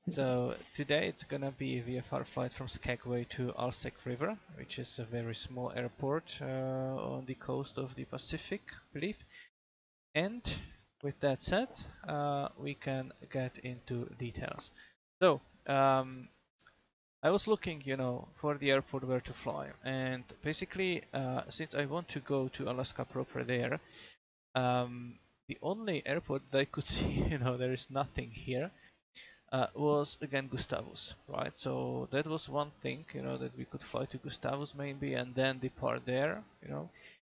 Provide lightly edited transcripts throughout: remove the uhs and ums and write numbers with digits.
So today it's gonna be a VFR flight from Skagway to Alsek River, which is a very small airport on the coast of the Pacific, I believe. And with that said, we can get into details. So I was looking, for the airport where to fly, and basically, since I want to go to Alaska proper there, the only airport that I could see, there is nothing here, was again Gustavus, right? So that was one thing, that we could fly to Gustavus maybe and then depart there,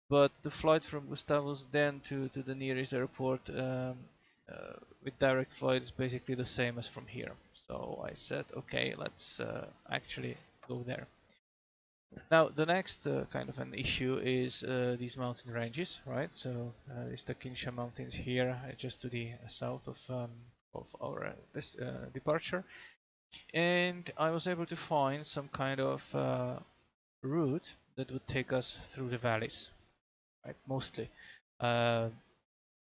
But the flight from Gustavus then to the nearest airport with direct flight is basically the same as from here. So I said, okay, let's actually go there. Now the next kind of an issue is these mountain ranges, right? So it's the Kinsha Mountains here, just to the south of our this departure, and I was able to find some kind of route that would take us through the valleys, right? Mostly. Uh,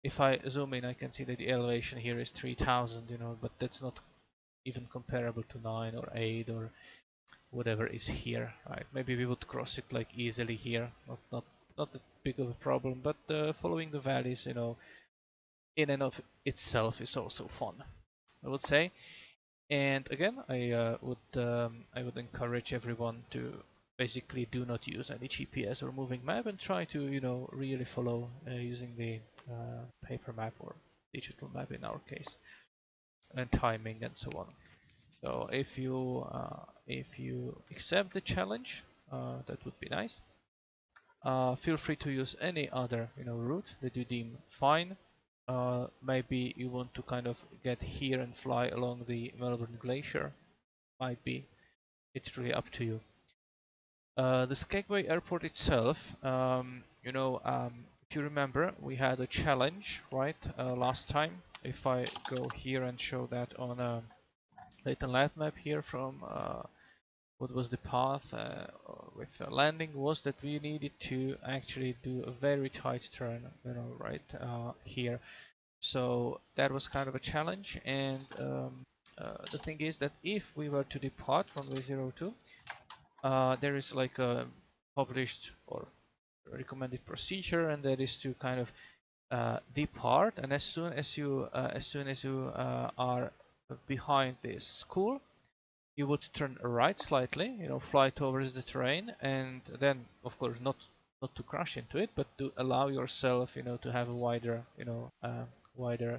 if I zoom in, I can see that the elevation here is 3,000, but that's not even comparable to 9 or 8 or whatever is here, right? Maybe we would cross it like easily here, not that big of a problem, but following the valleys, in and of itself is also fun, I would say. And again, I would encourage everyone to basically do not use any GPS or moving map and try to really follow using the paper map or digital map in our case, and timing and so on. So if you accept the challenge, that would be nice. Feel free to use any other route that you deem fine. Maybe you want to kind of get here and fly along the Melbourne Glacier. Might be. It's really up to you. The Skagway Airport itself, if you remember, we had a challenge, right, last time. If I go here and show that on a latent light map here from what was the path with landing, was that we needed to actually do a very tight turn, right here. So that was kind of a challenge, and the thing is that if we were to depart from V02, there is like a published or recommended procedure, and that is to kind of depart, and as soon as you are behind this school, you would turn right slightly, fly towards the terrain, and then of course not to crash into it, but to allow yourself, to have a wider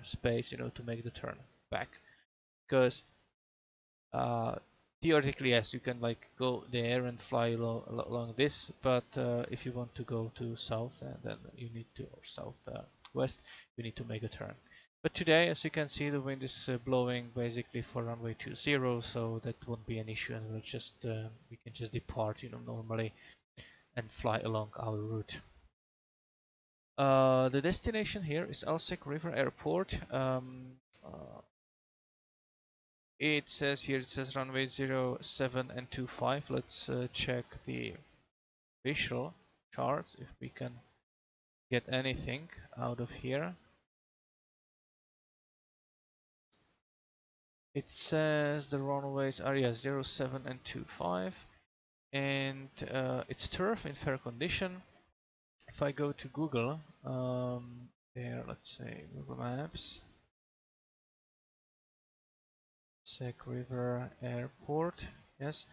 space, to make the turn back, because uh, theoretically, yes, you can like go there and fly along this, but if you want to go to south, then you need to, or south west, you need to make a turn. But today, as you can see, the wind is blowing basically for runway 20, so that won't be an issue, and we can just depart, normally, and fly along our route. The destination here is Alsek River Airport. It says runway 07 and 25. Let's check the visual charts if we can get anything out of here. It says the runways are 07 and 25, and it's turf in fair condition. If I go to Google, there, let's say Google Maps, Alsek River Airport, yes.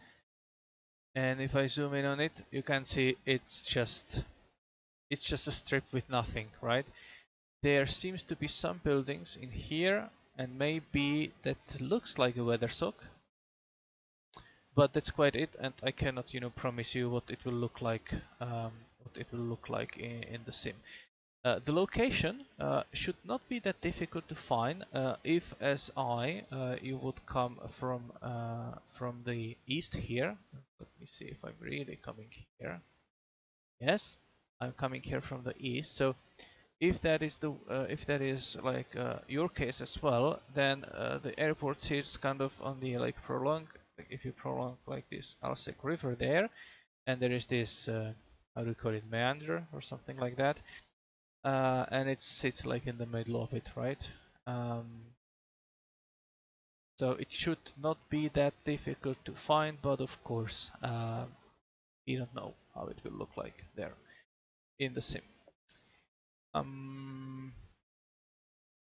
And if I zoom in on it, you can see it's just a strip with nothing, right? There seems to be some buildings in here, and maybe that looks like a weather sock, but that's quite it, and I cannot, promise you what it will look like, in the sim. The location should not be that difficult to find if, as you would come from the east here. Let me see if I'm really coming here. Yes, I'm coming here from the east. So if that is like your case as well, then the airport sits kind of on the like prolong. Like if you prolong like this Alsek River there, and there is this how do you call it, meander or something like that, and it sits like in the middle of it, right? Um, So it should not be that difficult to find, but of course, we don't know how it will look like there in the sim.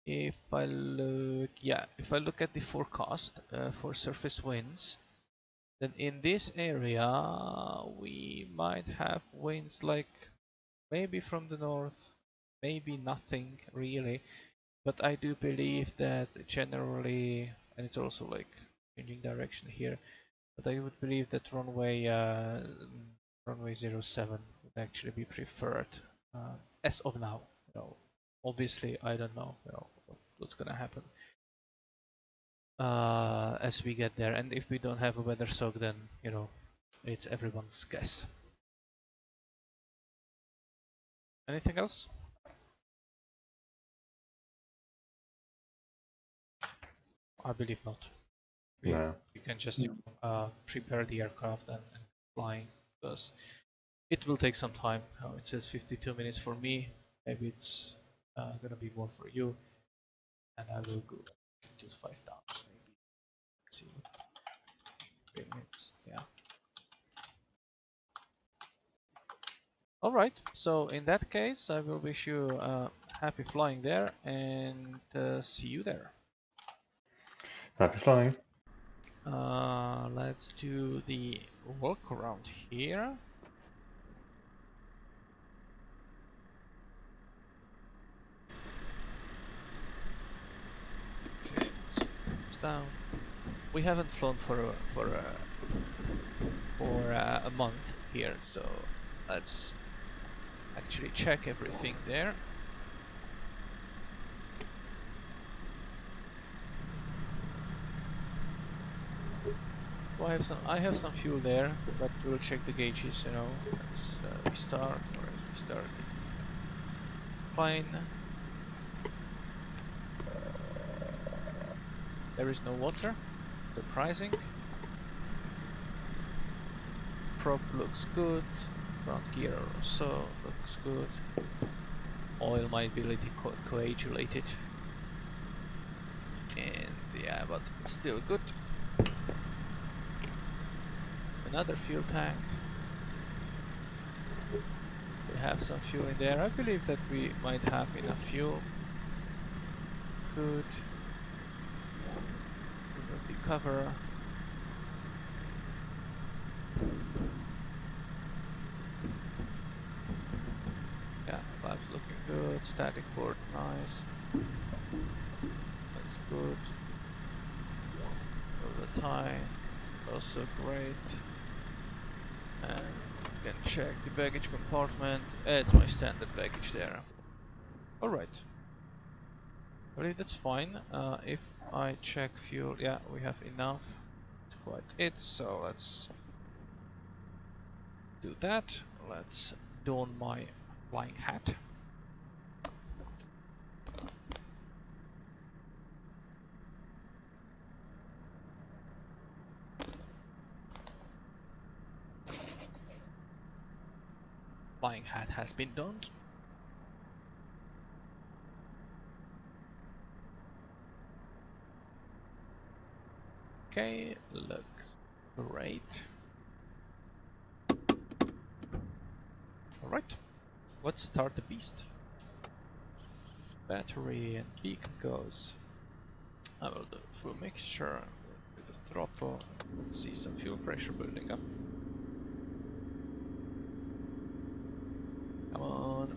If I look at the forecast for surface winds, then in this area we might have winds like maybe from the north, maybe nothing really, but I do believe that generally, and it's also like changing direction here, but I would believe that runway 07 would actually be preferred as of now. You know, obviously I don't know, what's gonna happen as we get there, and if we don't have a weather soak, then it's everyone's guess. Anything else? I believe not. We can just prepare the aircraft and flying, because it will take some time. It says 52 minutes for me. Maybe it's gonna be more for you, and I will go to 5,000 maybe. Let's see, 3 minutes. Yeah. All right. So in that case, I will wish you happy flying there, and see you there. Happy flying. Let's do the walk around here. Down. We haven't flown for a month here, so let's actually check everything there. So I have some fuel there, but we'll check the gauges, as we start, or as we start. Fine. There is no water. Surprising. Prop looks good. Front gear also looks good. Oil might be a little coagulated. And yeah, but still good. Another fuel tank. We have some fuel in there. I believe that we might have enough fuel. Good. Remove the cover. Yeah, flaps looking good. Static board, nice. That's good. The tie, also great. And you can check the baggage compartment. It's my standard baggage there. Alright. I believe that's fine. If I check fuel, yeah, we have enough. That's quite it, so let's do that. Let's don my flying hat. Flying hat has been donned. Okay, looks great. Alright, let's start the beast. Battery and beacon goes. I will do full mixture with the throttle. See some fuel pressure building up. Come on.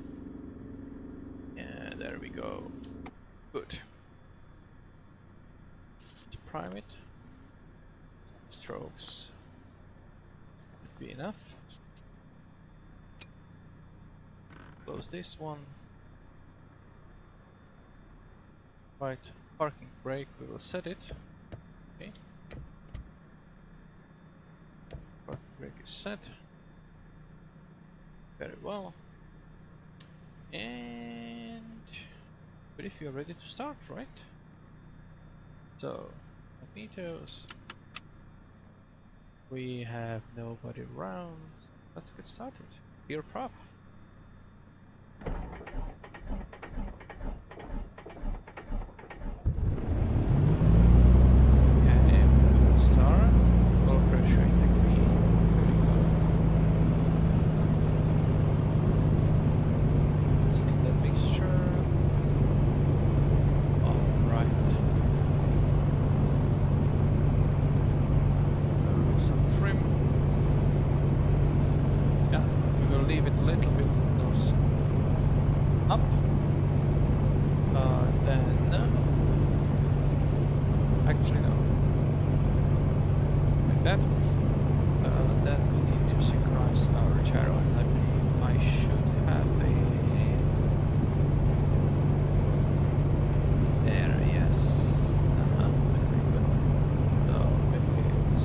Yeah, there we go. Good. To prime it. Strokes would be enough. Close this one. Right, parking brake, we will set it. Okay. Parking brake is set. Very well. And but if you're ready to start, right? So, magnetos. We have nobody around. Let's get started. Dear prop. that. Then we need to synchronize our gyro, and I believe I should have a... There, yes. Very good. So it's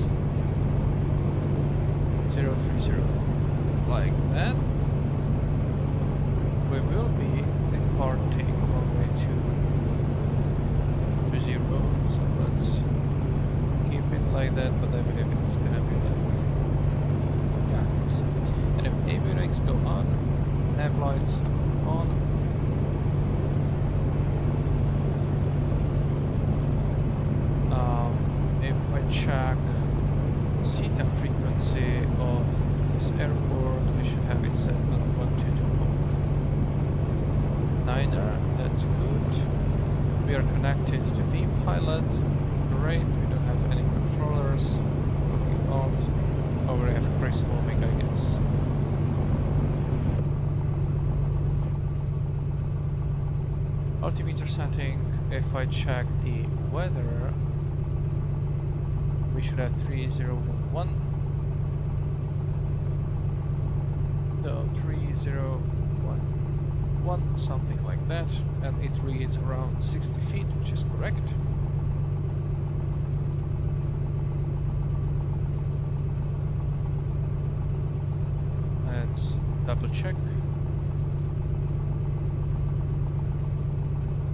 030, like that. We will be departing runway 20, so let's keep it like that, but I believe it's gonna be like, yeah, I think so. Anyway, avionics go on, nav lights on. If I check CTAM frequency of this airport, we should have it set on 122.9er, that's good. We are connected to vPilot, great, we don't have any controllers looking on. Oh, we have Chris moving, I guess. Altimeter setting, if I check the weather, we should have 3011. So 3011, something like that, and it reads around 60 feet, which is correct. Let's double check.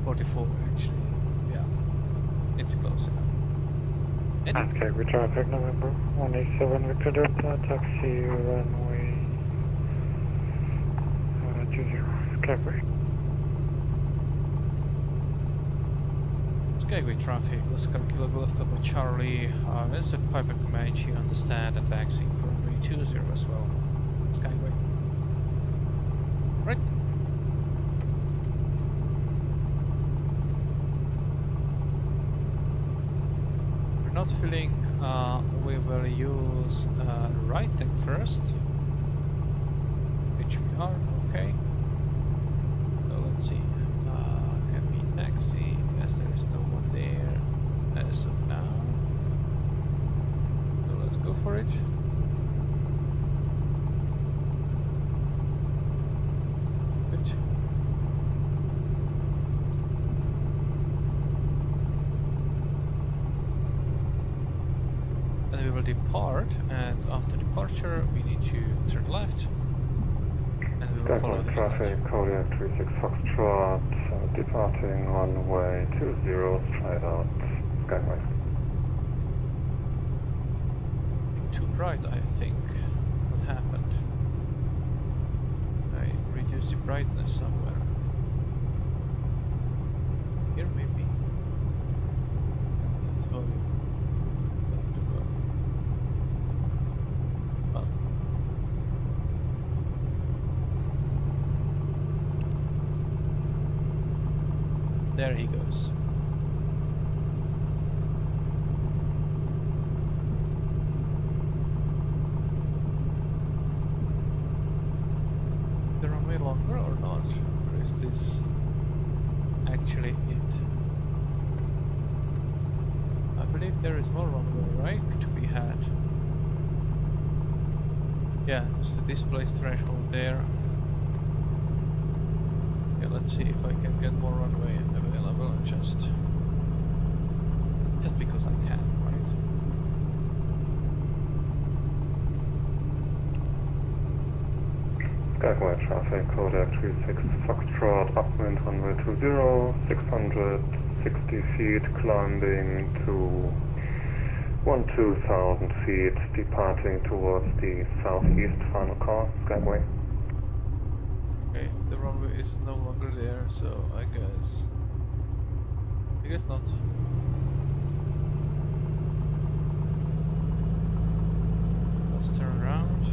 44 actually, yeah, it's close enough. Skagway traffic November 187 Victor Delta, taxi runway 20, Skagway. Skagway traffic, Oscar Kilo Golf Papa Charlie, Vincent Piper Comanche, understand, and taxiing for runway 20 as well. Skagway. Right. We're not filling, we will use right tank first, which we are, okay. So let's see, can we taxi? Yes, there is no one there as of now. So let's go for it. Good. And we will depart, and after departure we need to turn left. And we will follow Skagway the traffic, Kodiak 36 Foxtrot, departing runway 20, straight out, Skagway. Too bright, I think. What happened? I reduced the brightness somewhere. Here maybe. It's volume. Oh. There he goes. The runway longer or not? Or is this actually it? I believe there is more runway, right, to be had. Yeah, there's the display threshold there. Okay, let's see if I can get more runway available, just because I can, right? Skagway traffic, Kodiak 36 Foxtrot, upwind runway 20, 660 feet, climbing to 12,000 feet, departing towards the southeast, final call, Skagway. Okay, the runway is no longer there, so I guess not. Let's turn around.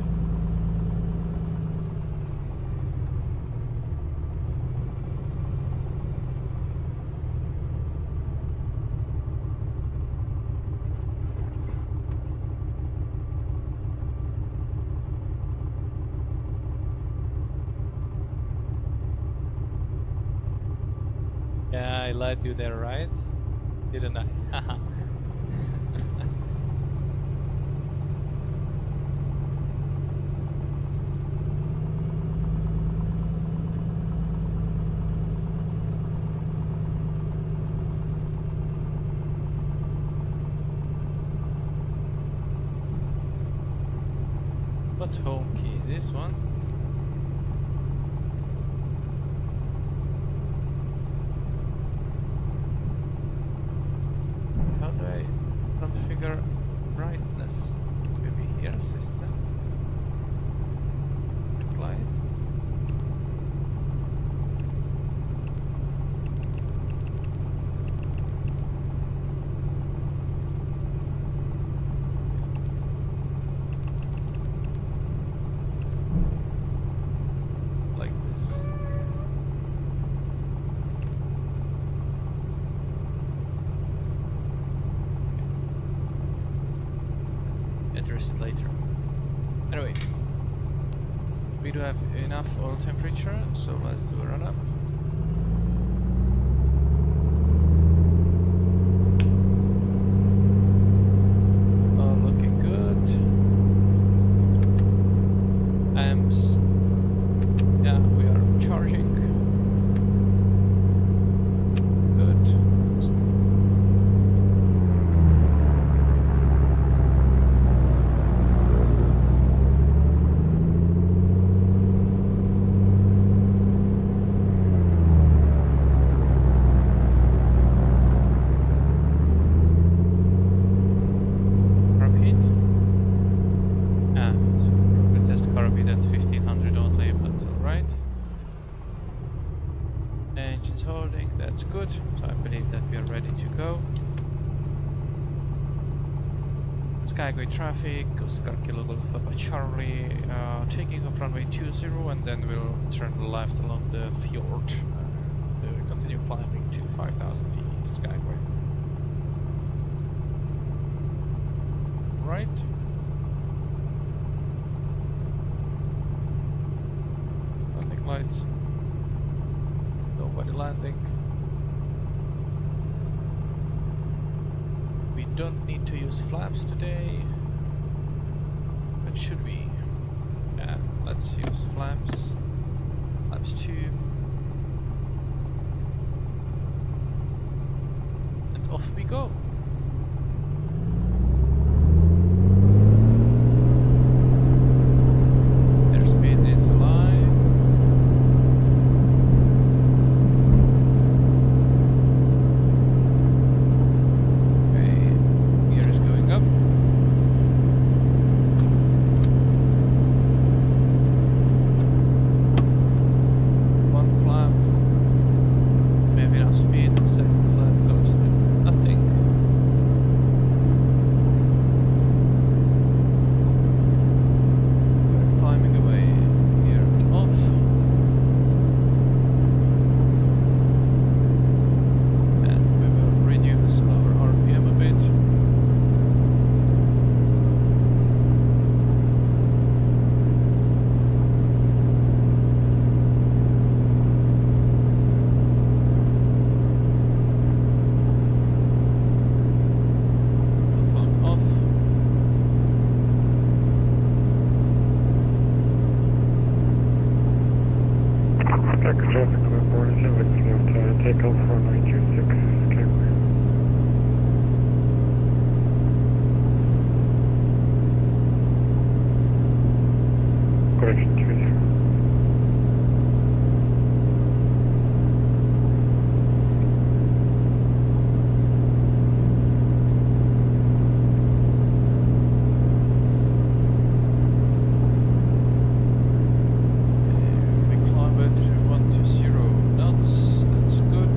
Yeah, I lied to you there, right? Didn't I? What's home key? This one? How do I configure brightness? Maybe here, system. Light. Like this. Address it later. Anyway, we do have enough oil temperature, so let's do a run up. Oh, looking good. Amps. Yeah, we are charging. Good. Rocket. Ah, so rocket test carbide at 1500 only, but alright. Engines holding, that's good. So I believe that we are ready to go. Skagway traffic, Oscar Kilo Golf Papa Charlie, taking off runway 20, and then we'll turn left along the fjord to continue climbing to 5,000 feet to Skagway. Right. Landing lights. Nobody landing. We don't need to use flaps today. But should we? Yeah, let's use flaps. Flaps 2. And off we go. Airspeed is alive. Okay, gear is going up. One flap, maybe enough speed. Second flap goes to nothing. We're climbing away. Gear off. And we will reduce our RPM a bit. Off. Skagway traffic November 47, left take off runway 26, Skagway. Correction 20. We climb it to 120 knots. That's good.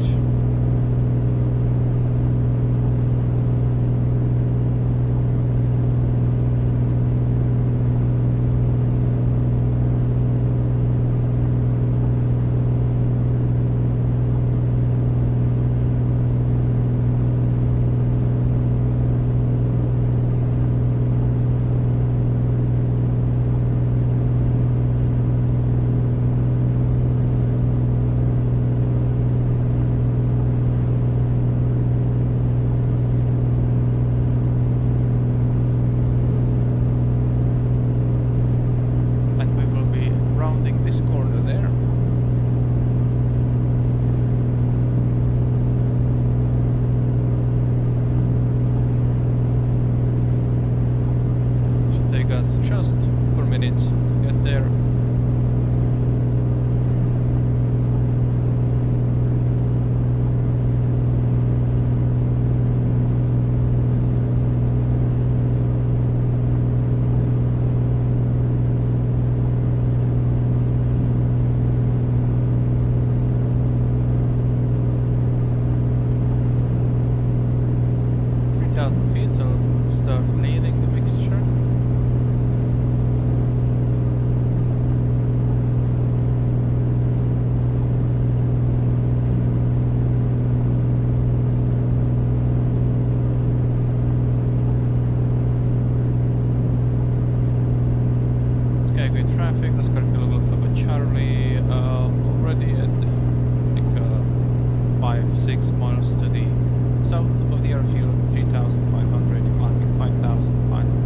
And we will be rounding this corner there. Should take us just 4 minutes. traffic, Oscar Kilo Golf Papa Charlie, already at like 5-6 miles to the south of the airfield, 3,500, climbing 5,000 final.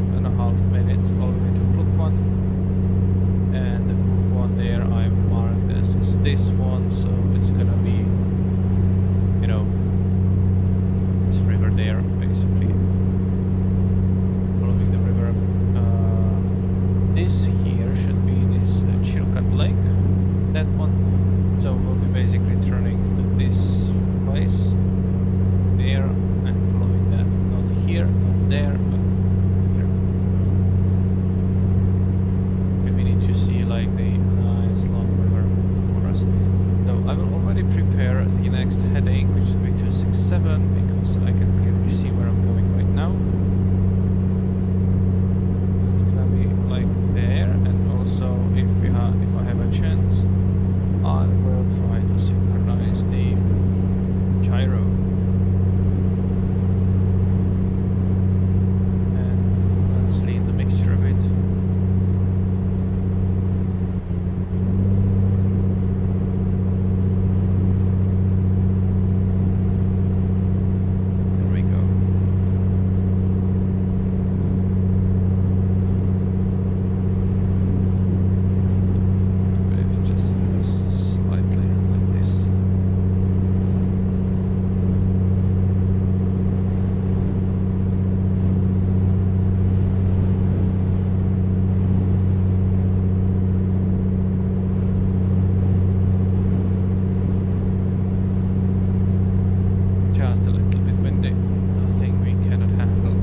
5.5 minutes all the way to Brook 1, and the Brook 1 there I marked as is this one, so it's gonna be, you know, this river there, basically following the river. This here should be this Chilkat Lake, that one. So we'll be basically turning to this place there and following that, not here, not there, but here. And we need to see like the nice long river for us. So I will already prepare the next heading, which will be 267, because I can clearly see where I'm going right now. It's gonna be like there, and also if I have a chance, I will try to synchronize the gyro. And let's lean the mixture a bit. There we go. Just slightly like this. Just a little bit windy. Nothing we cannot handle.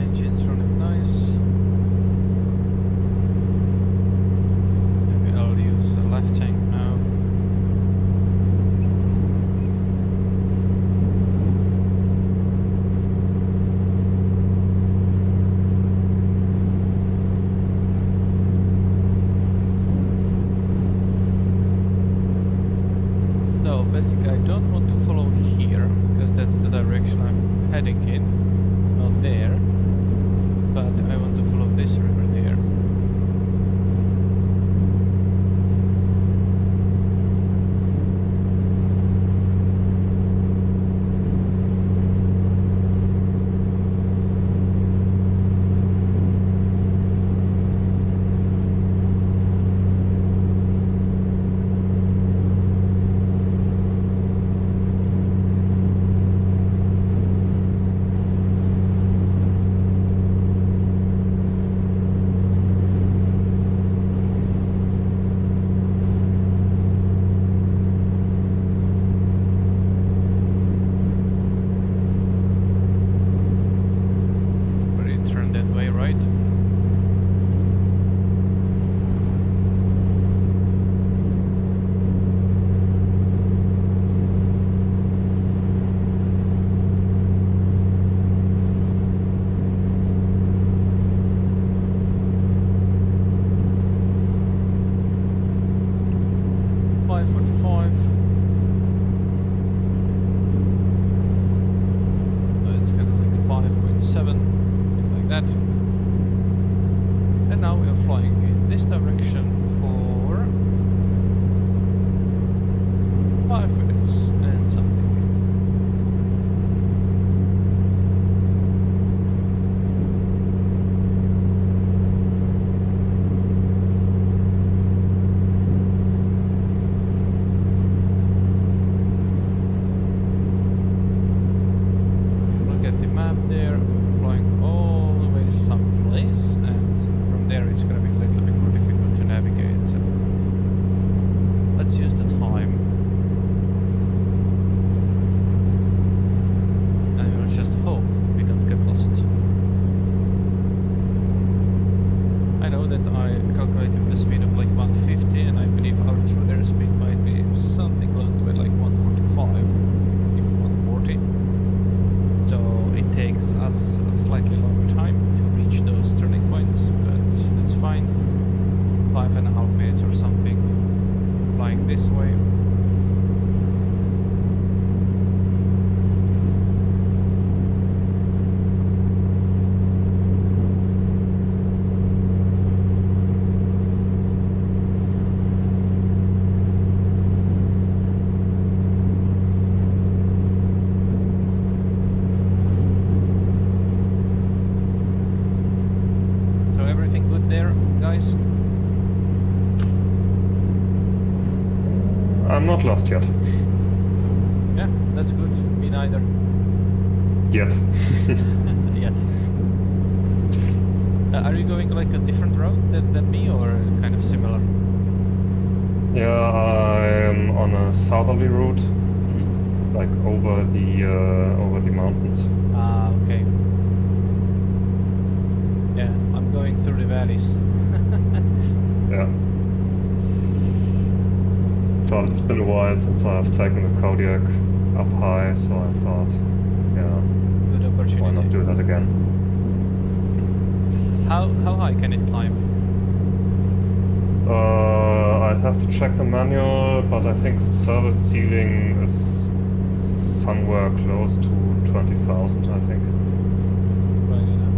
Engine's running nice. Maybe I'll use the left tank now. So basically I don't want to follow here, because that's the direction I'm heading in, not there, but I want to follow this river there. heading this way. So everything good there, guys? I'm not lost yet. Yeah, that's good. Me neither. Yet. Yet. Are you going like a different route than me, or kind of similar? Yeah, I'm on a southerly route, like over the mountains. Ah, okay. Yeah, I'm going through the valleys. Yeah. Thought it's been a while since I've taken the Kodiak up high, so I thought, yeah, Good opportunity. why not do that again? How high can it climb? I'd have to check the manual, but I think service ceiling is somewhere close to 20,000, I think. Right enough.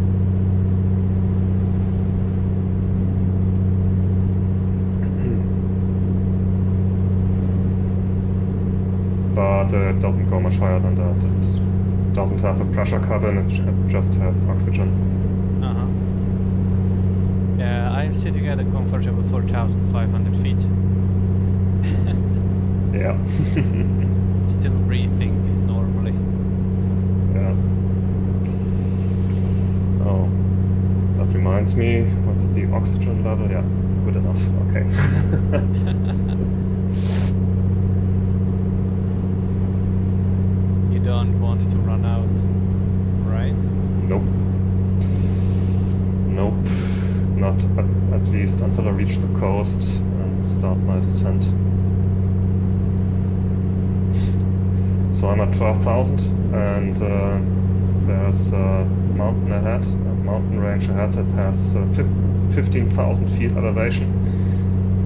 But it doesn't go much higher than that. It doesn't have a pressure cabin, it just has oxygen. Uh-huh. Yeah, I'm sitting at a comfortable 4,500 feet. Yeah. Still breathing normally. Yeah. Oh, that reminds me, what's the oxygen level? Yeah, good enough. Okay. You don't want to run out, right? Nope. Nope. Not at least until I reach the coast and start my descent. So I'm at 12,000 and there's a mountain ahead, a mountain range ahead that has 15,000 feet elevation.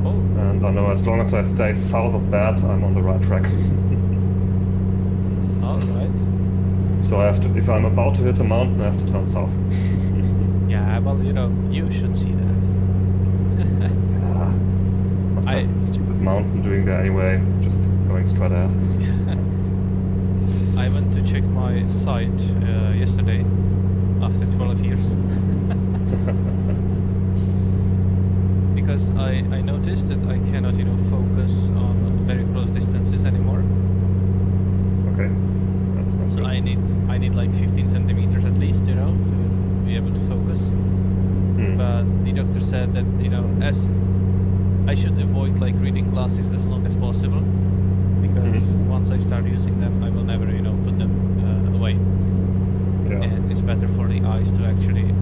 Oh. And I know as long as I stay south of that, I'm on the right track. Alright. So I have to, if I'm about to hit a mountain, I have to turn south. Yeah, well, you know, you should see that. Yeah. Must have a stupid mountain doing that anyway, just going straight ahead. I went to check my site yesterday, after 12 years. Because I noticed that I cannot, you know, focus on very close distances anymore. Okay, that's not So good. I need like 15 centimeters at least, you know, to be able to focus. But the doctor said that, you know, as I should avoid like reading glasses as long as possible, because once I start using them, I will never, you know, put them away. Yeah. And it's better for the eyes to actually,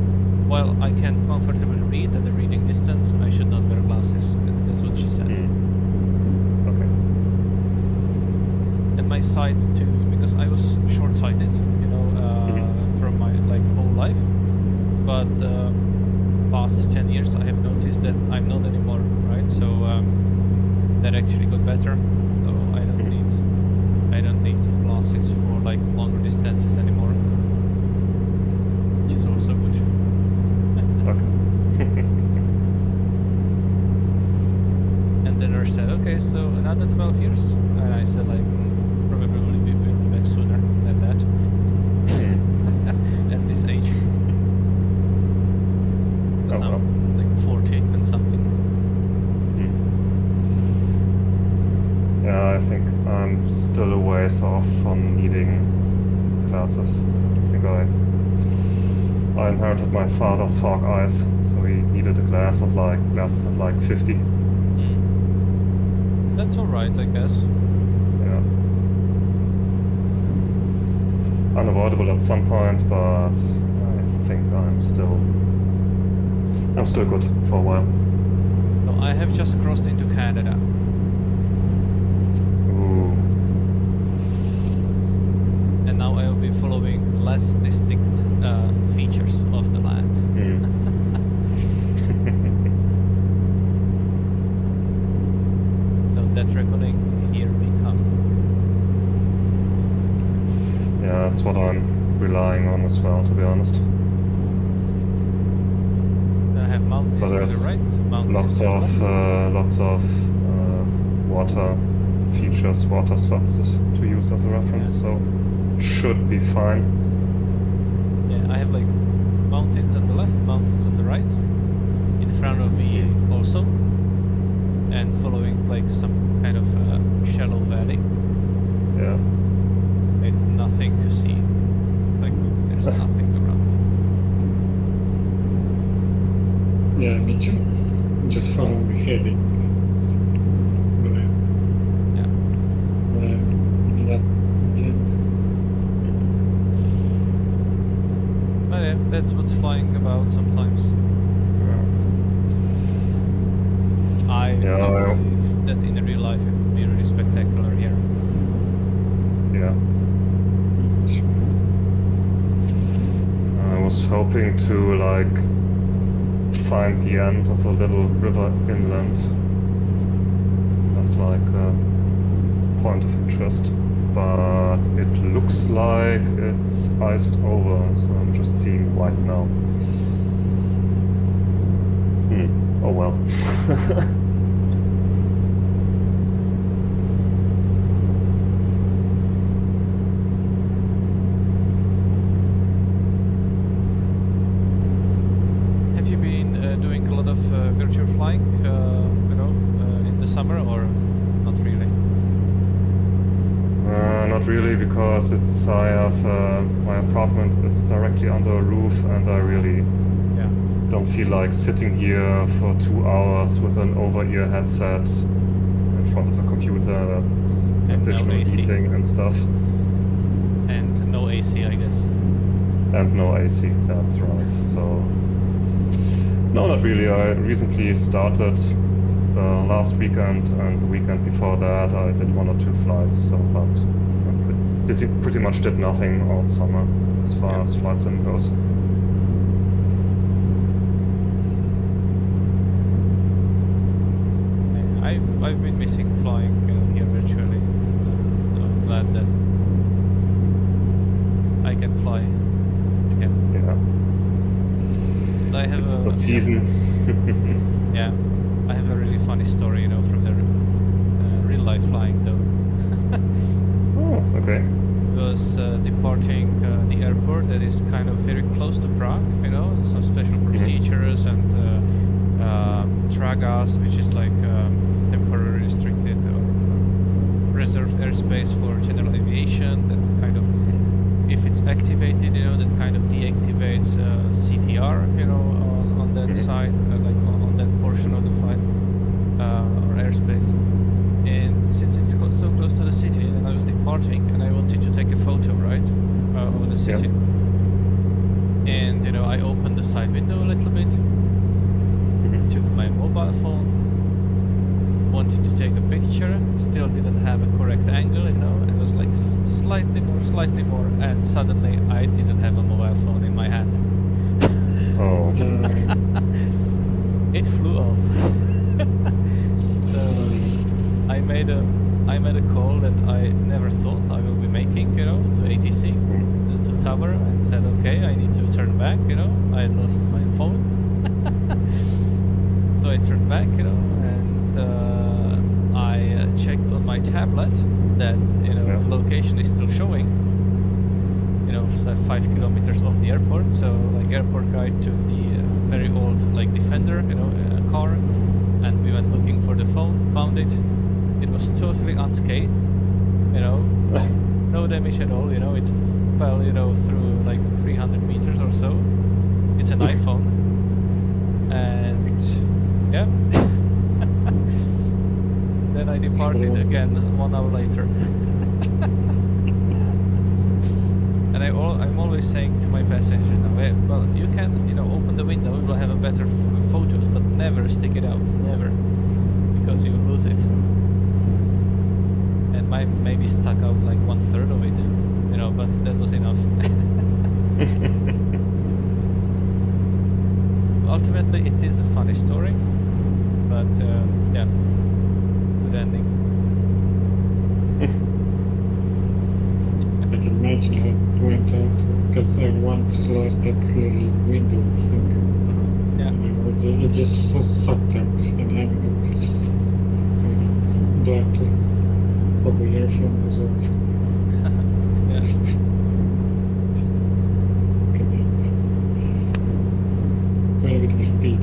while I can comfortably read at the reading distance, I should not wear glasses. That's what she said. Okay. And my sight too, because I was short-sighted, you know, from my like whole life. But past 10 years, I have noticed that I'm not anymore, right? So that actually got better. So I don't need glasses for like longer distances anymore, which is also good. Okay. And the nurse said, okay, so another 12 years? And I said, like, probably we'll be back sooner than that. At this age. Because Oh, well. I'm like 40 and something. Yeah, I think I'm still a ways off from needing glasses. I think I inherited my father's hawk eyes, so he needed glasses at like 50. That's alright, I guess. Yeah. Unavoidable at some point, but I think I'm still good for a while. So I have just crossed into Canada. Ooh. And now I will be following less distinct features of the land. So that reckoning, here we come. Yeah, that's what I'm relying on as well, to be honest. I have mountains But to there's the right, mountains lots of water features, water surfaces to use as a reference, so should be fine. Yeah, I have like mountains on the left, mountains on the right, in front of me also, and following like some kind of shallow valley. Yeah. Like nothing to see, like there's nothing around. Yeah, me too. Just following the heading. Yeah. But yeah, that's what's flying about sometimes. I do believe that in real life it would be really spectacular here. Yeah. I was hoping to like find the end of a little river inland as like a point of interest, but it looks like it's iced over, so I'm just seeing white now. Oh well. Have you been doing a lot of virtual flying, in the summer, or not really? Not really, because I have my apartment is directly under a roof, and I really don't feel like sitting here for 2 hours with an over-ear headset in front of a computer. That's additional heating and stuff. And no AC, I guess. And no AC, that's right. So, no, not really. I recently started the last weekend, and the weekend before that I did 1 or 2 flights, so, but I pretty much did nothing all summer as far as flight sim goes. I've been missing flying here virtually, so I'm glad that I can fly again. Yeah. I have it's the season. Yeah, I have a really funny story, from the real life flying though. Oh, okay. It was departing the airport that is kind of very close to Prague, some special procedures and Tragas, which is like temporarily restricted or reserved airspace for general aviation that kind of, if it's activated, that kind of deactivates CTR, on that side, like on that portion of the flight or airspace. And since it's so close to the city, and I was departing, and I wanted to take a photo, right, of the city. And I opened the side window a little bit, took my mobile phone, wanted to take a picture, still didn't have a correct angle, it was like slightly more, and suddenly I didn't have a mobile phone in my hand. Oh. It flew off. So I made a call that I never thought I will be making, to ATC, to tower, and said, okay, I need to turn back, I lost my phone. So I turned back, and I checked on my tablet that, location is still showing, 5 kilometers off the airport. So like airport guy took the very old like Defender, car, and we went looking for the phone, found it. It was totally unscathed, no damage at all, it fell, through like 300 meters or so. It's an iPhone, and yeah. Then I departed again 1 hour later. And I'm always saying to my passengers, well, you can, open the window, it will have a better photos, but never stick it out, never, because you will lose it. And mine maybe stuck out like 1/3 of it, but that was enough. Ultimately, it is a funny story, but yeah, good ending. once lost that little window thing. Yeah. It just was sucked out and having a black probably earphone as well. Yeah. Quite a bit of speed.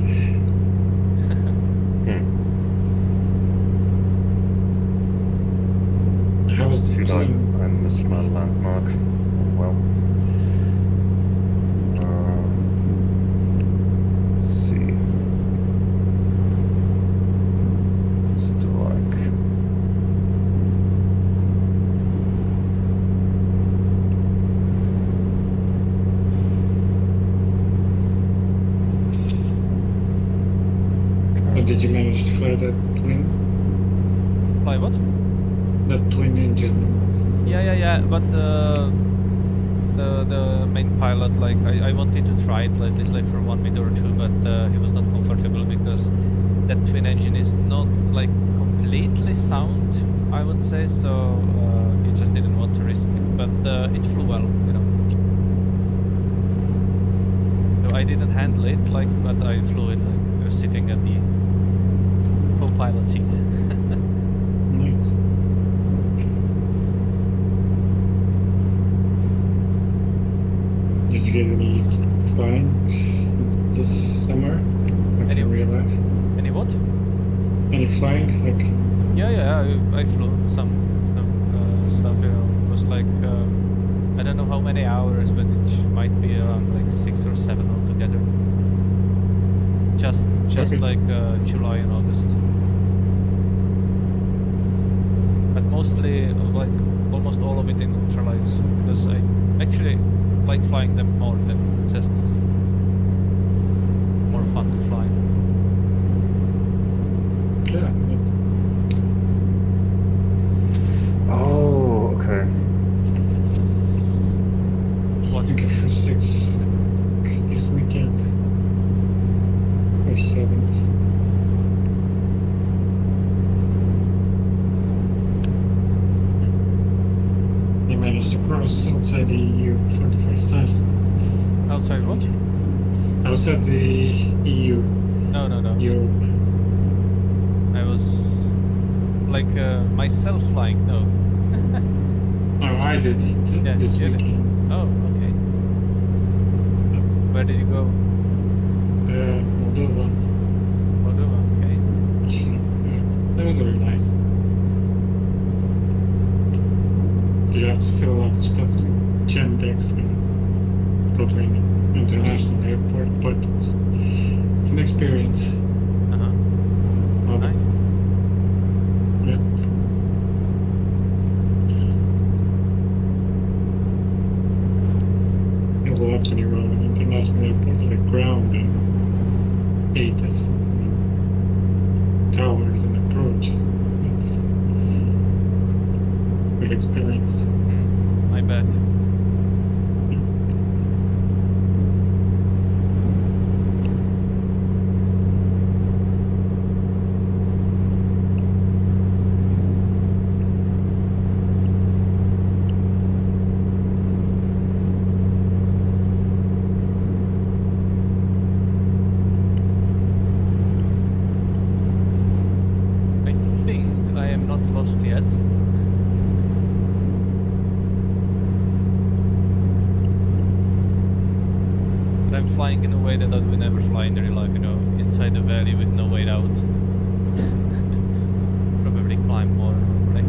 How was I the feel like plane? I missed my landmark. Oh well. Let's see. Strike. Or did you manage to fly that twin? Fly what? That twin engine? Yeah. But the main pilot, like I wanted to try it at least like for 1 minute or two, but he was not comfortable because that twin engine is not like completely sound, I would say. So he just didn't want to risk it. But it flew well, you know. So I didn't handle it, like, but I flew it. Like I was sitting at the co-pilot seat. Nice. Did you get any flying this summer? Like Any- in real life? Any what? Any flying? Like, Yeah, I flew some stuff. You know, it was like I don't know how many hours, but it might be around like 6 or 7 altogether. Just Okay. like July and August. But mostly like almost all of it in ultralights, because I actually like flying them more than Cessnas. More fun to fly. yeah. Oh, okay. What? I think for 6 this weekend. Or 7. You managed to cross outside the EU for the first time. Outside what? Outside the EU, No. Europe. I was like myself flying. No. Oh, I did Yeah, this you did. weekend. Oh, okay. Where did you go? Moldova. Moldova. Okay. Yeah, that was very nice. You have to fill out the stuff to Gendex and go to an international airport, but it's an experience. Nice. Yeah. You go up to the road and international airport like ground and 8 towers and approach. It's a good experience. I bet. I think I am not lost yet. But I'm flying in a way that I would never fly in real life, you know, inside the valley with no way out. Probably climb more, right?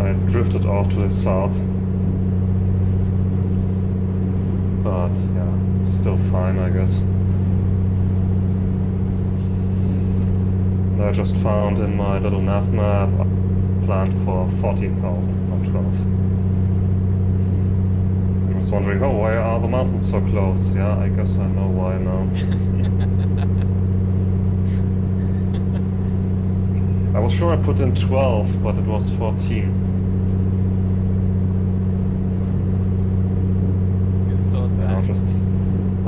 I drifted off to the south. But yeah, it's still fine, I guess. And I just found in my little nav map I planned for 14,000, not 12. I was wondering, oh, why are the mountains so close? Yeah, I guess I know why now. I was sure I put in 12, but it was 14. You thought And that.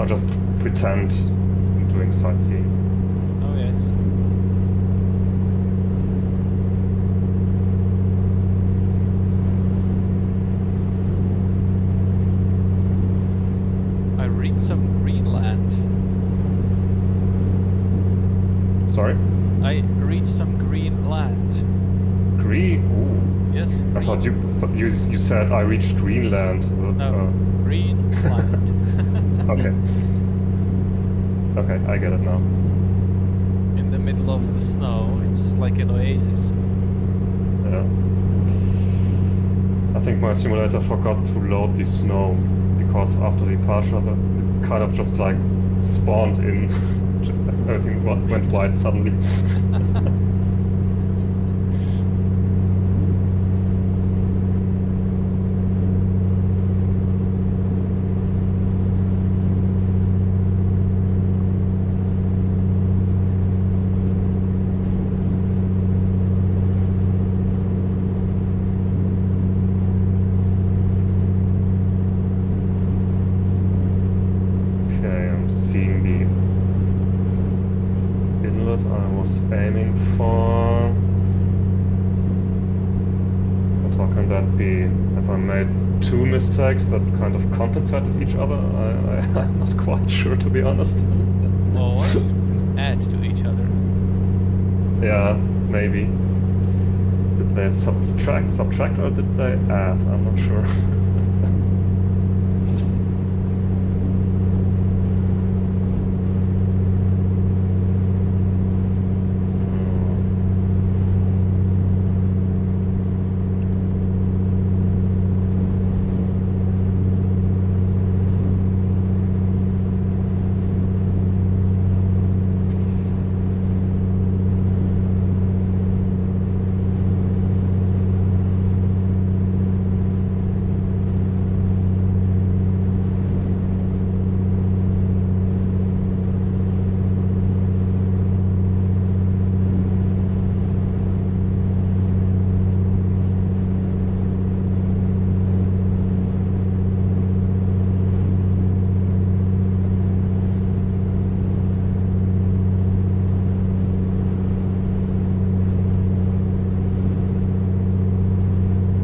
I'll just pretend I'm doing sightseeing. Oh yes. I thought you said I reached Greenland. No, Greenland. Okay. Okay, I get it now. In the middle of the snow, it's like an oasis. Yeah. I think my simulator forgot to load the snow because after departure it kind of just like spawned in. Just everything went white suddenly. Okay, I'm seeing the inlet I was aiming for. But how can that be? Have I made two mistakes that kind of compensated each other? I'm not quite sure, to be honest. Or add to each other. Yeah, maybe. Did they subtract, or did they add? I'm not sure.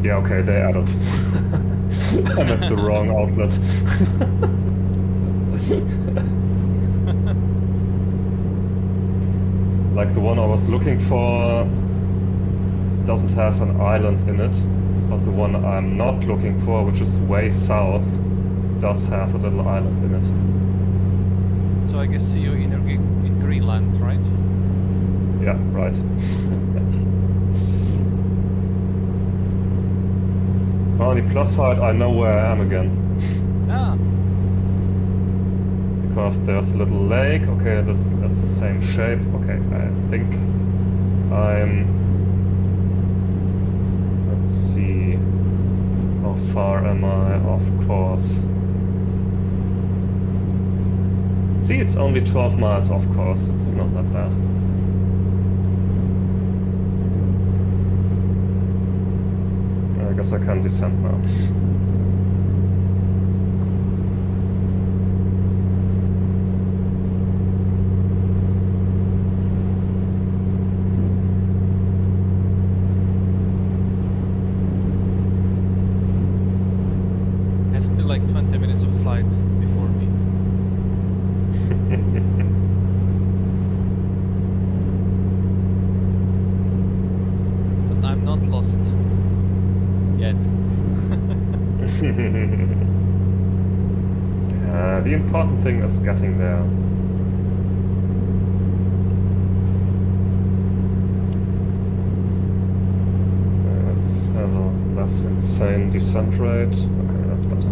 Yeah, okay, they added. I'm at the wrong outlet. Like the one I was looking for doesn't have an island in it, but the one I'm not looking for, which is way south, does have a little island in it. So I guess see you in Greenland, right? Yeah, right. On the plus side, I know where I am again. Ah, Because there's a little lake. Okay, that's the same shape. Okay, I think I'm... Let's see... How far am I off course? See, it's only 12 miles off course. It's not that bad. I guess I can descend now. I have still like 20 minutes of flight before me. But I'm not lost yet. The important thing is getting there. Let's have a less insane descent rate. Okay, that's better.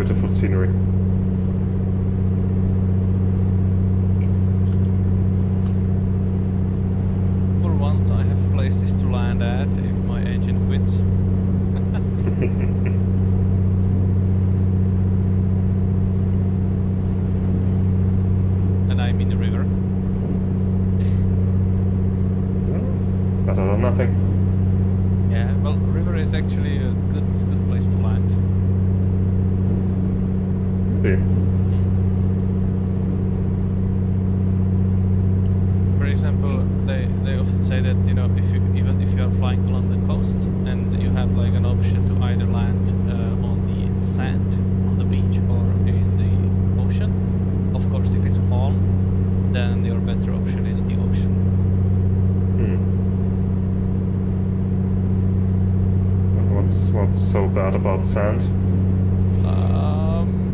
beautiful scenery. For once I have places to land at if my engine quits. And I'm in the river. Better than nothing. Yeah, well, river is actually a good place to land. Really? For example, they often say that, you know, even if you are flying along the coast and you have like an option to either land on the sand on the beach or in the ocean. Of course, if it's calm, then your better option is the ocean. What's so bad about sand?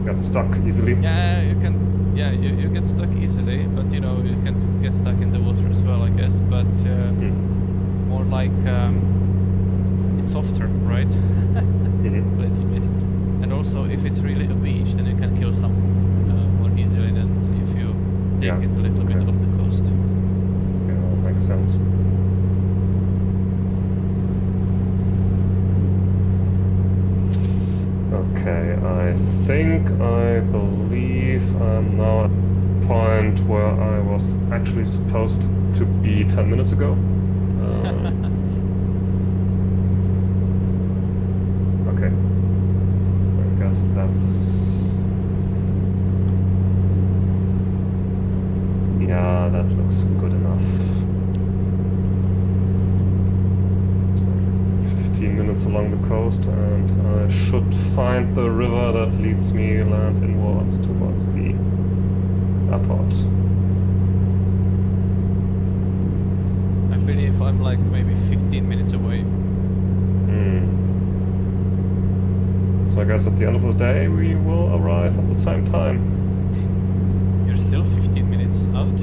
Get stuck easily. Yeah, you can. Yeah, you get stuck easily, but you know you can get stuck in the water as well, I guess. But more like it's softer, right? A little bit. And also, if it's really a beach, then you can kill someone more easily than if you take it a little bit off the coast. Yeah, that makes sense. Okay, I believe I'm now at the point where I was actually supposed to be 10 minutes ago. Okay. I guess that's... Yeah, that looks good enough. So, 15 minutes along the coast, and I should find the river that leads me land inwards towards the airport. I believe I'm like maybe 15 minutes away. So I guess at the end of the day we will arrive at the same time. You're still 15 minutes out?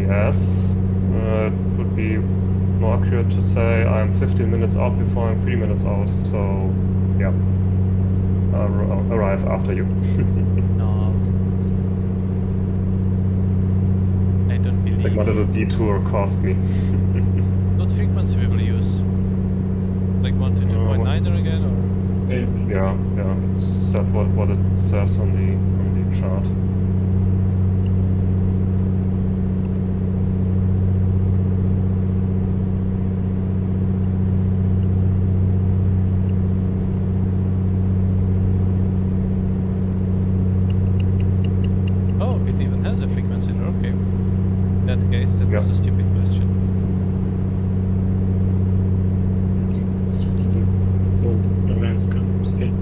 Yes. It would be more accurate to say I'm 15 minutes out before I'm 3 minutes out, so yeah. I'll arrive after you. No. I don't believe. I think my little detour cost me. What frequency we will use? Like 1 to 2.9 again, or? Yeah, that's what it says on the chart. Oh, it even has a frequency. Okay. In that case, that was a stupid question. Alaska state.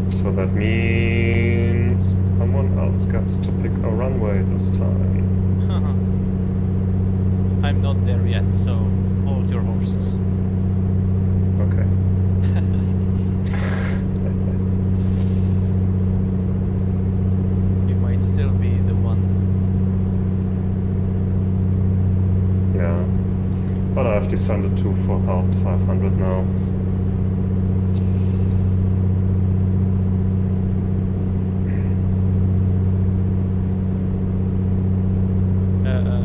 So that means someone else gets to pick a runway this time. I'm not there yet, so hold your horses. Okay. You might still be the one. Yeah. But I've descended to 4,500 now.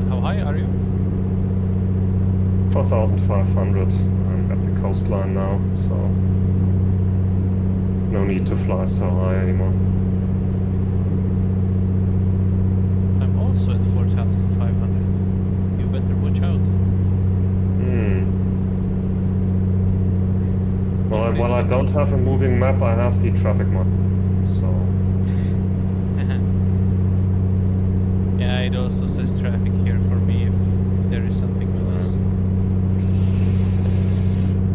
How high are you? 4,500. I'm at the coastline now, so no need to fly so high anymore. I'm also at 4,500. You better watch out. Well, while I don't have a moving map, I have the traffic map, so... Yeah, it also says traffic here for me if there is something else.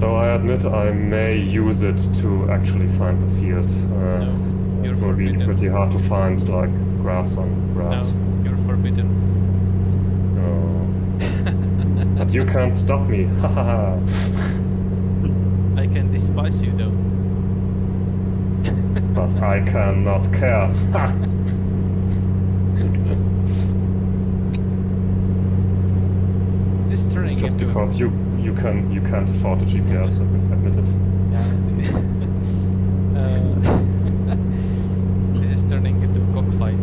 Though I admit I may use it to actually find the field. No, you're it will be forbidden. pretty hard to find, like, grass on grass. No, you're forbidden. Oh. But you can't stop me, haha. I can despise you though. But I cannot care. to. because you can't afford a GPS. Admit it. This is turning into a cockfight.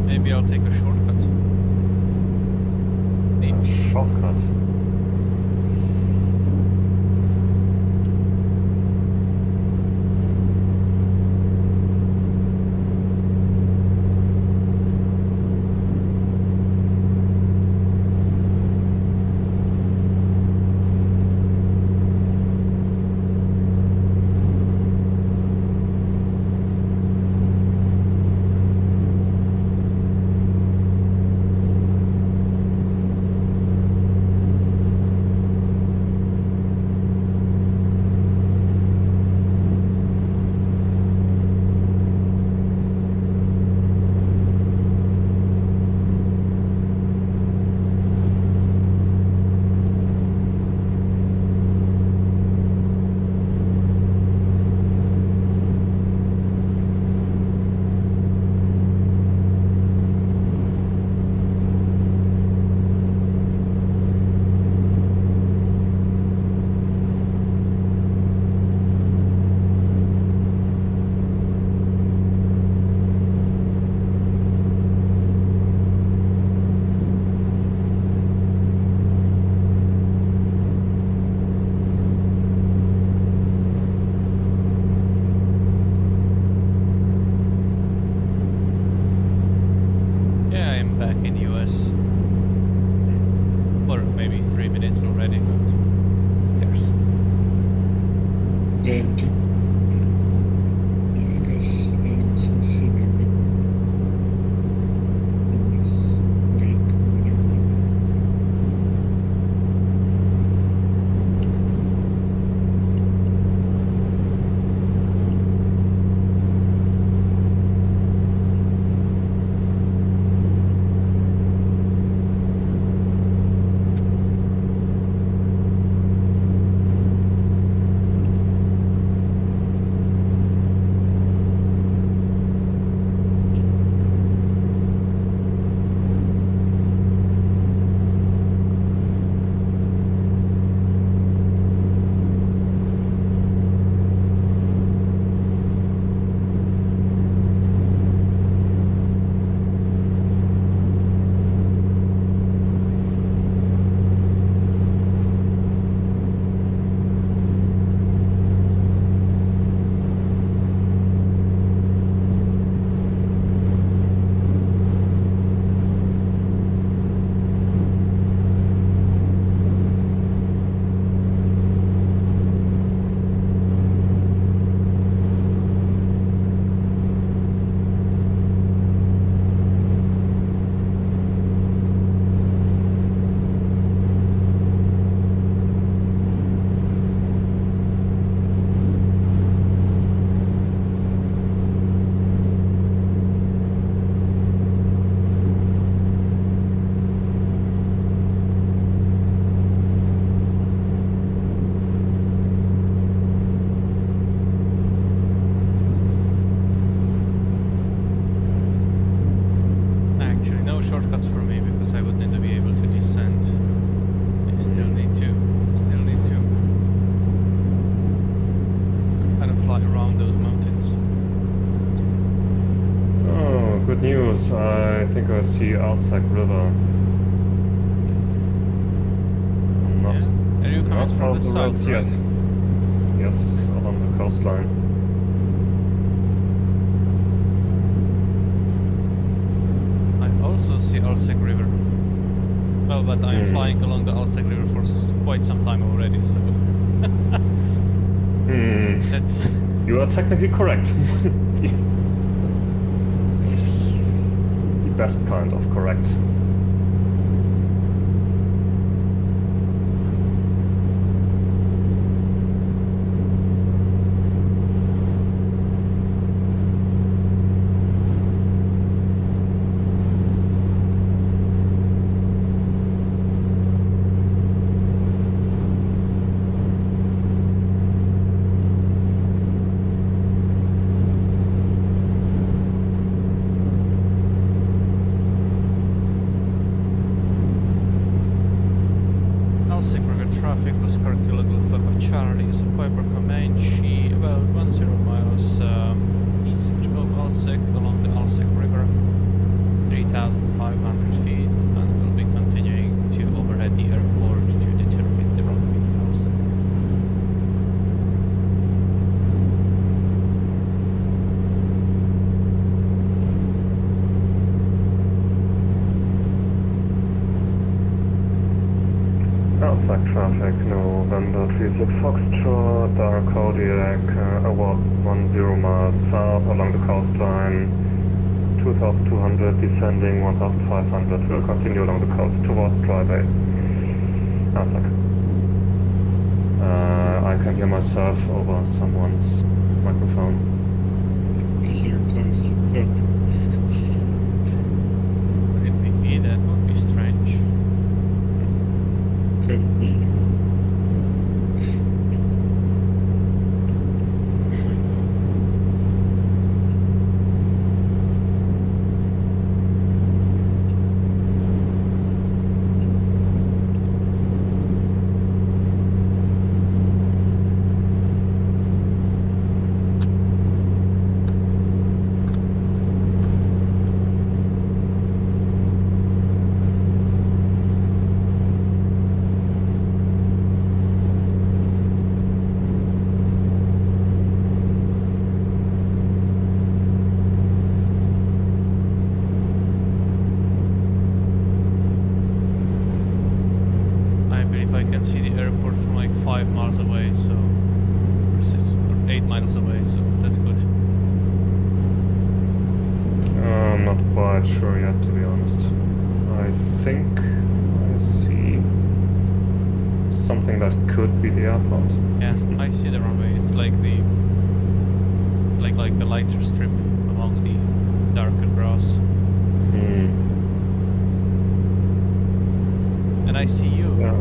Maybe I'll take a shortcut. Maybe. A shortcut. Yeah, I'm back in US. For maybe 3 minutes already, but who cares? Yeah, me too. Yeah, I guess I also see maybe in this week, whatever it is. close. I think I see Alsek River. Not, Are you coming not from out the the roads south, right? yet. Yes, along the coastline. I also see Alsek River. Well, but I'm flying along the Alsek River for quite some time already, so that's You are technically correct. The best kind of correct. Alsek River traffic, Oscar Kilo Golf Papa Charlie, so Piper Comanche, about 10 miles east of Alsek along the Alsek River, 3,500 feet, and we'll be continuing to overhead the airport to determine the runway in Alsek. Alsek traffic, November 36 Foxtrot, Dark Kodiak, about 10 miles south along the coastline, 2,200 descending, 1,500 will continue along the coast towards Dry Bay. Alsek. I can hear myself over someone's microphone. I hear close. So Would it be me? That would be strange. could be. I believe I can see the airport from like 5 miles away, so or 8 miles away, so that's good. I'm not quite sure yet, to be honest. I think I see something that could be the airport. Yeah, I see the runway. It's like a lighter strip along the darker grass. And I see you. Yeah.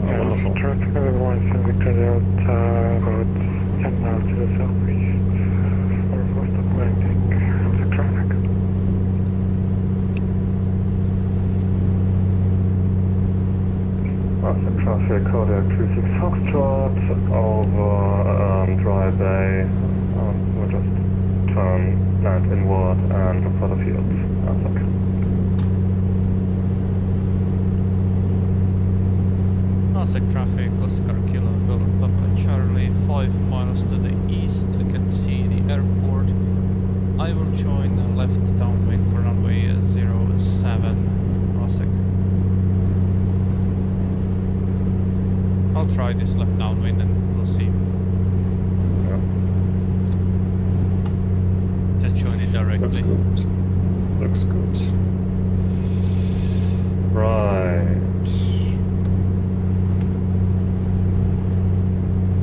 Oh, wonderful. Traffic otherwise Victoria about 10 miles to the southeast for first up landing Alsek traffic. Alsek traffic, Kodiak 36 Foxtrot, over Dry Bay. We'll just turn, land inward and look for the fields. Alsek. Alsek traffic, Oscar Kilo Golf Papa Charlie, 5 miles to the east. I can see the airport. I will join the left downwind for runway 07 Alsek. I'll try this left downwind and we'll see. Yeah. Just join it directly. Looks good. Right.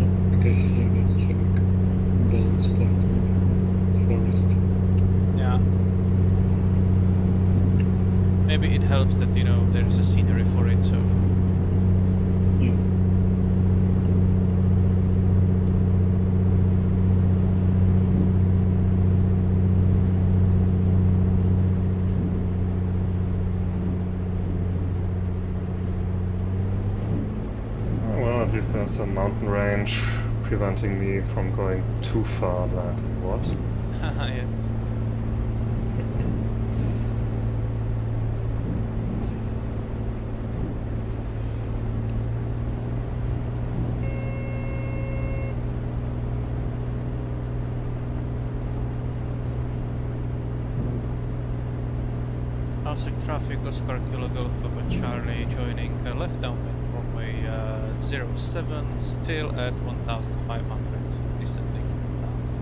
I think I see an like bald spot in the forest. Yeah. Maybe it helps that, you know, there's a scenery for it, so... Yeah. Well, at least there's a mountain range preventing me from going too far landward. Yes. Alsek traffic, Oscar Kilo Golf Papa Charlie joining left downwind runway 07, still at 1500, descending 1000.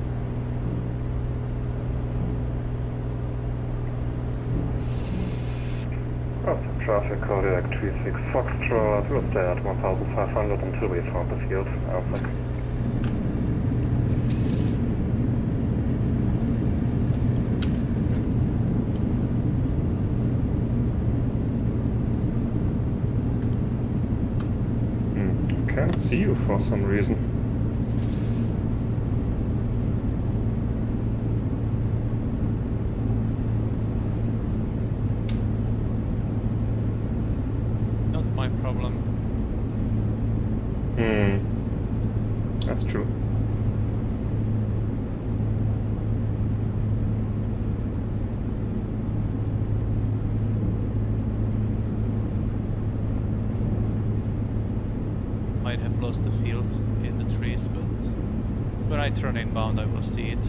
Alsek traffic, Kodiak 36 Foxtrot, we'll stay at 1500 until we found the field. Alsek. Can't see you for some reason. Not my problem. That's true. Might have lost the field in the trees, but when I turn inbound I will see it.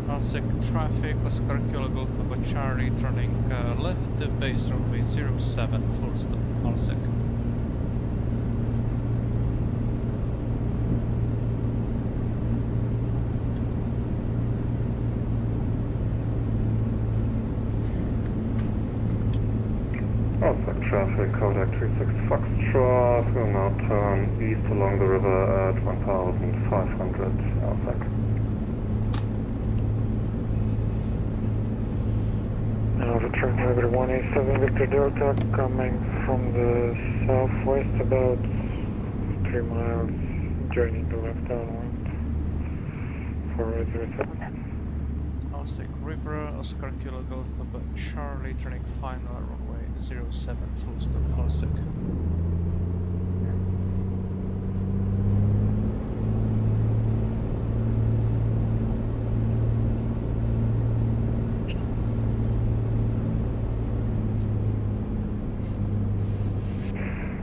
Alsek traffic, Oscar Kilo Golf Papa Charlie, turning left the base runway 07, full stop, Alsek. Alsek traffic, Kodak 36 Foxtrot, will now turn east along the river at 1500, Alsek. Return River 187 Victor Delta coming from the southwest about 3 miles, joining the left downwind for 07. Alsek River, Oscar Kilo Golf Papa Charlie, turning final runway 07, full stop, Alsek.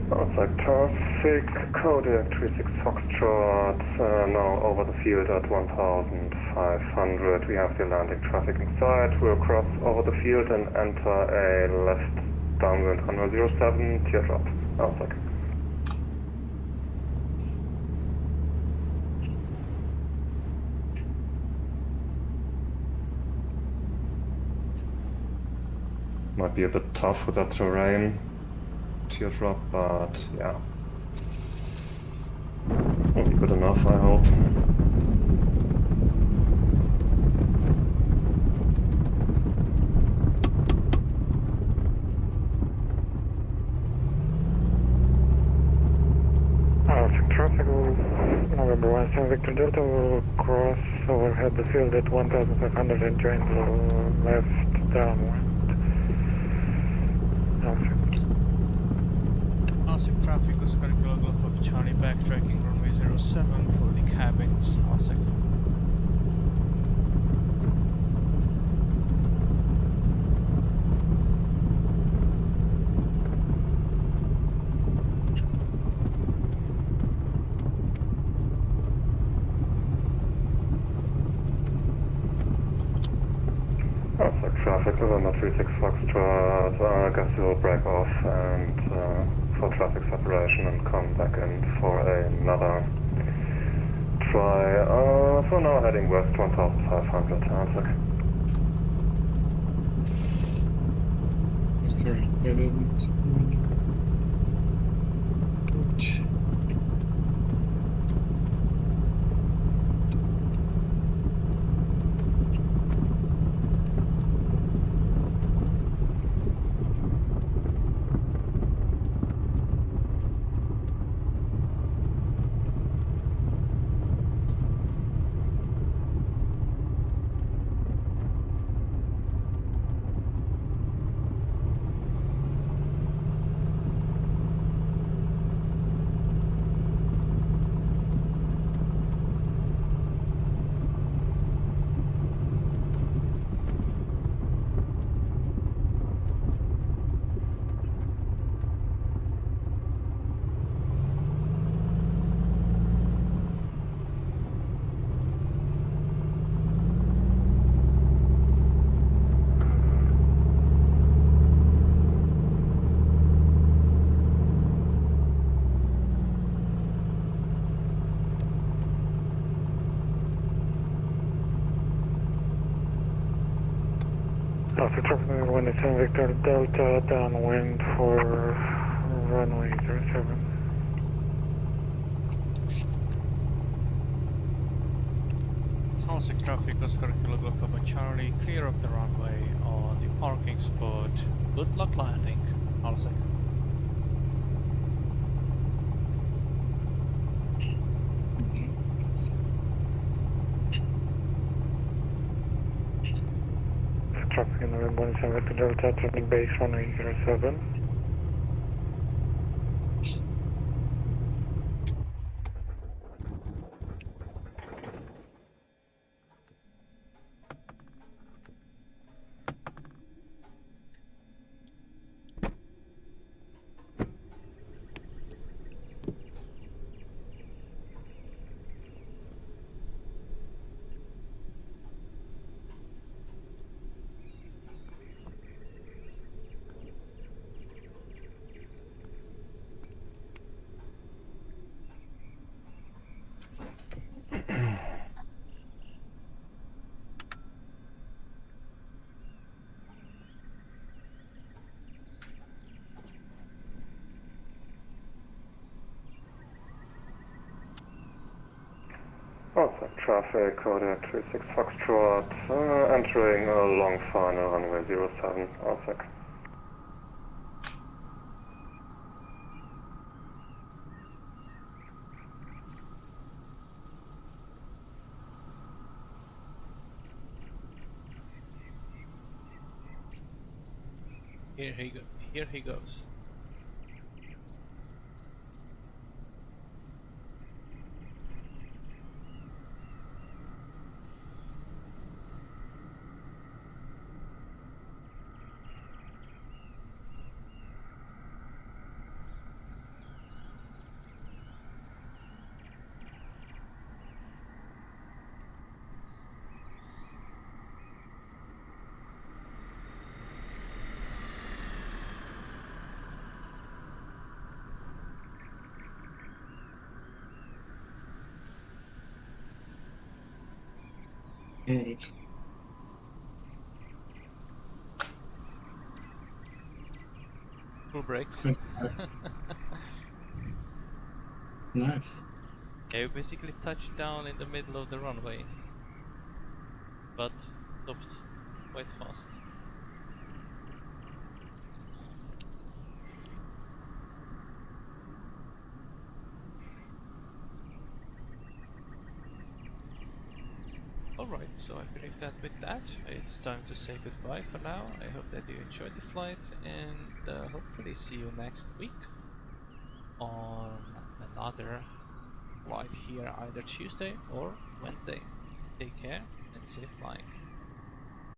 Alsek traffic, Kodiak 36 Foxtrot, now over the field at 1500. We have the Atlantic traffic inside. We'll cross over the field and enter a left downwind runway 07, teardrop. Alsek. Might be a bit tough with that terrain. Teardrop, but yeah. Will be good enough, I hope. Alsek traffic, November 17 Victor Delta will cross overhead the field at 1500 and join the left downwind. Alsek. Alsek traffic, Oscar Kilo Golf Papa Charlie, backtracking runway 07 for the cabins, Alsek. Alsek traffic, November 36 Foxtrot, I guess we'll break off and for traffic separation and come back in for another try. For now heading west 1500, Alsek. Sorry, I didn't. Ouch. Alsek traffic 187 Victor Delta downwind for runway 07. Alsek traffic, Oscar Kilo Golf Papa Charlie, clear of the runway on the parking spot. Good luck landing, Alsek. Traffic in November 187 Victor Delta, turning base runway 07. Alsek traffic, Kodiak 36 Foxtrot, entering a long final runway 07, Alsek. Here he goes. Alright. Full brakes. Nice. Nice. Yeah, you basically touched down in the middle of the runway, but stopped quite fast. Alright, so I believe that with that, it's time to say goodbye for now. I hope that you enjoyed the flight, and hopefully see you next week on another flight here, either Tuesday or Wednesday. Take care and safe flying.